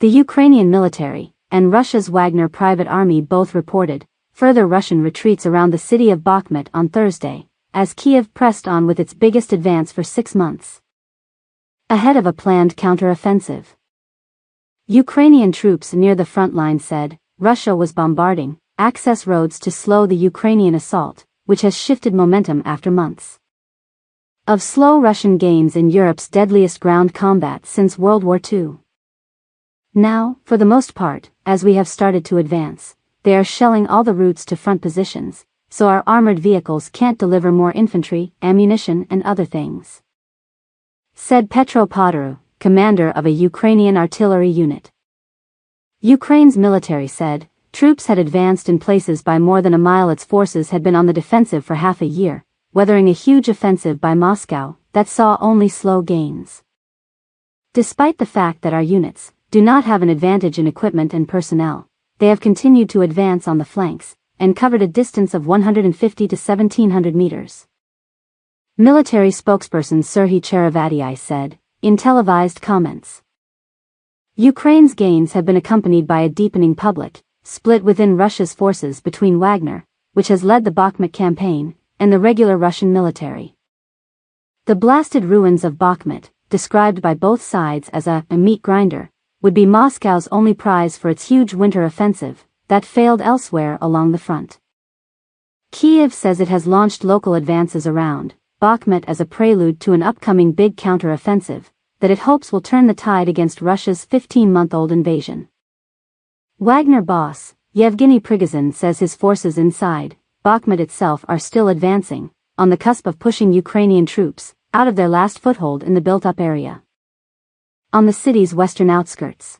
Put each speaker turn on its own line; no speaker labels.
The Ukrainian military and Russia's Wagner private army both reported further Russian retreats around the city of Bakhmut on Thursday, as Kyiv pressed on with its biggest advance for 6 months. Ahead of a planned counter-offensive. Ukrainian troops near the front line said Russia was bombarding access roads to slow the Ukrainian assault, which has shifted momentum after months of slow Russian gains in Europe's deadliest ground combat since World War II. Now, for the most part, as we have started to advance, they are shelling all the routes to front positions, so our armored vehicles can't deliver more infantry, ammunition and other things, said Petro Podaru, commander of a Ukrainian artillery unit. Ukraine's military said troops had advanced in places by more than a mile. Its forces had been on the defensive for half a year, weathering a huge offensive by Moscow that saw only slow gains. Despite the fact that our units do not have an advantage in equipment and personnel, they have continued to advance on the flanks and covered a distance of 150 to 1,700 meters. Military spokesperson Serhiy Cherevatiy said in televised comments. Ukraine's gains have been accompanied by a deepening public split within Russia's forces between Wagner, which has led the Bakhmut campaign, and the regular Russian military. The blasted ruins of Bakhmut, described by both sides as a meat grinder, would be Moscow's only prize for its huge winter offensive that failed elsewhere along the front. Kyiv says it has launched local advances around Bakhmut as a prelude to an upcoming big counter-offensive that it hopes will turn the tide against Russia's 15-month-old invasion. Wagner boss Yevgeny Prigozhin says his forces inside Bakhmut itself are still advancing, on the cusp of pushing Ukrainian troops out of their last foothold in the built-up area on the city's western outskirts.